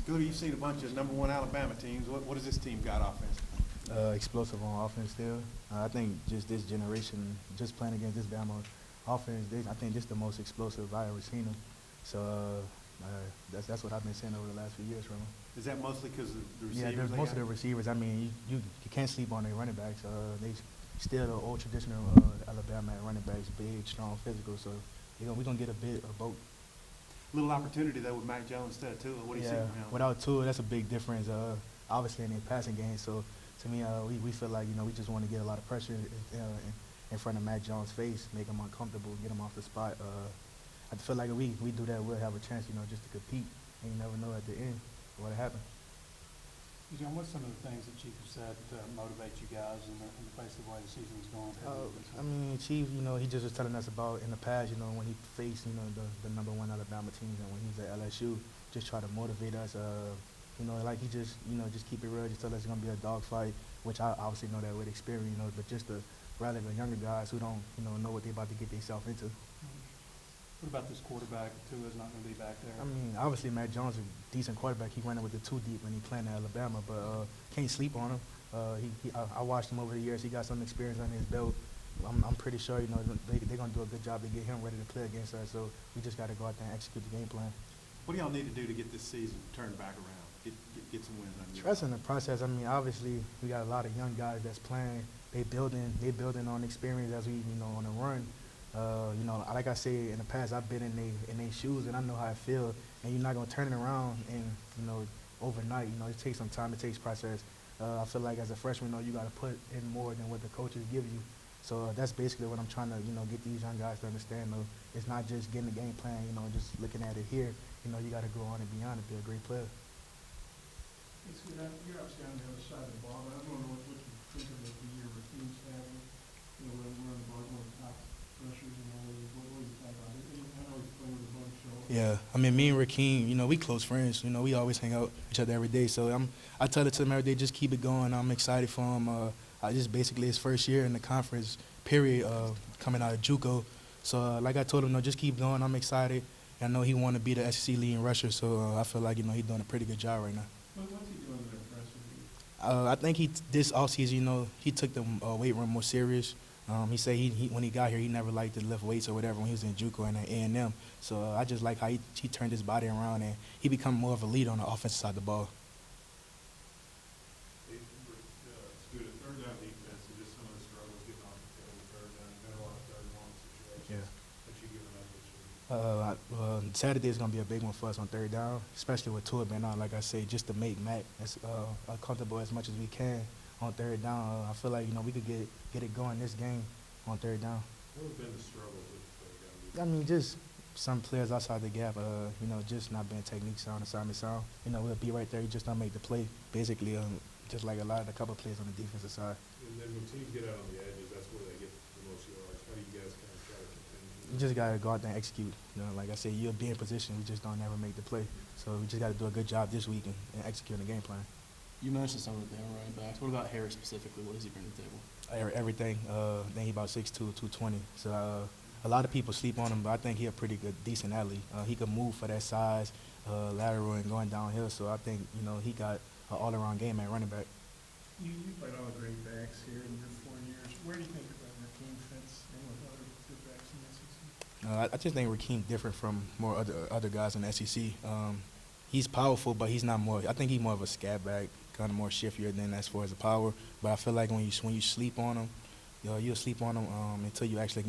Goody, you've seen a bunch of #1 Alabama teams. What has this team got offensively? Explosive on offense still. I think just this generation, just playing against this Bama offense, I think this the most explosive I ever seen them. So that's what I've been saying over the last few years from them. Is that mostly because of the Yeah, receivers? most of the receivers. I mean, you can't sleep on their running backs. They still the old traditional Alabama running backs, big, strong, physical. So we're gonna get a bit of both. Little opportunity though with Mac Jones instead of Tua. What do you see from him? Without Tua, that's a big difference. Obviously in their passing game. So to me, we feel like we just want to get a lot of pressure in front of Mac Jones' face, make him uncomfortable, get him off the spot. I feel like if we do that, we'll have a chance, just to compete. And you never know at the end what'll happen. John, what's some of the things that Chief has said to motivate you guys in the face of the way the season's going? I mean, Chief, he just was telling us about in the past, when he faced, the #1 Alabama teams and when he was at LSU, just try to motivate us. Like he just keep it real, just tell us it's gonna be a dogfight, which I obviously know that with experience, but just to rally the younger guys who don't, know what they about to get themselves into. What about this quarterback? Tua's not going to be back there. I mean, obviously Mac Jones is a decent quarterback. He running with the 2 deep when he playing at Alabama, but can't sleep on him. I watched him over the years. He got some experience on his belt. I'm pretty sure they're gonna do a good job to get him ready to play against us. So we just got to go out there and execute the game plan. What do y'all need to do to get this season turned back around? Get some wins on you. Trust in the process. I mean, obviously we got a lot of young guys that's playing. They building on experience as we on the run. Like I said in the past, I've been in their shoes and I know how it feels. And you're not gonna turn it around and overnight. It takes some time. It takes process. I feel like as a freshman, you got to put in more than what the coaches give you. So that's basically what I'm trying to get these young guys to understand. It's not just getting the game plan. Just looking at it here. You got to go on and beyond and be a great player. You're obviously on the other side of the ball, but I don't know what you think of the year Rakeem's having. When we're on the ball, one of the top rushers, what do you think about it? I know he's playing with a bunch of. Yeah, I mean, me and Rakeem, we close friends. We always hang out with each other every day. So I tell it to him every day, just keep it going. I'm excited for him. Just basically his first year in the conference period, coming out of JUCO. So like I told him, just keep going. I'm excited. I know he want to be the SEC leading rusher, so I feel like he's doing a pretty good job right now. What's he doing to impress you? I think this offseason, he took the weight room more serious. He said when he got here, he never liked to lift weights or whatever when he was in JUCO and at A&M. So I just like how he turned his body around and he become more of a leader on the offensive side of the ball. Third down defense and just some of the struggles getting off the field with third down. You've had a lot of third and long situations that you've given up this year. Saturday is going to be a big one for us on third down, especially with Tua being out, like I say, just to make Mac as comfortable as much as we can on third down. I feel like, we could get it going this game on third down. What have been the struggles with third down defense? I mean, just some players outside the gap, just not being technique sound, assignment sound. We'll be right there, you just don't make the play. Basically, just like a couple of plays on the defensive side. And then when teams get out on the edges, that's where they get the most yards. How do you guys kind of try to continue? You just got to go out there and execute. Like I said, you'll be in position, we just don't ever make the play. So we just got to do a good job this week and execute the game plan. You mentioned some of the running backs. What about Harris specifically? What does he bring to the table? Everything. I think he's about 6'2", 220. So a lot of people sleep on him, but I think he's a pretty good, decent athlete. He can move for that size, lateral and going downhill. So I think, he got an all-around game at running back. You played all the great backs here in your 4 years. Where do you think Rakeem fits in with other good backs in the SEC? I just think Rakeem different from more other guys in the SEC. He's powerful, but he's not more. I think he's more of a scat back, kind of more shiftier than as far as the power. But I feel like when you sleep on him, you'll sleep on him until you actually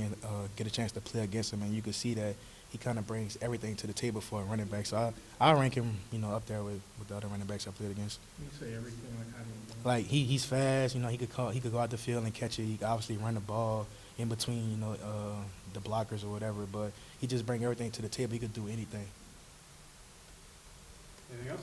get a chance to play against him, and you can see that he kind of brings everything to the table for a running back. So I rank him, up there with the other running backs I played against. You say everything, like how do you do it? Like he's fast, he could go out the field and catch it. He could obviously run the ball in between, the blockers or whatever. But he just brings everything to the table. He could do anything. Anything else?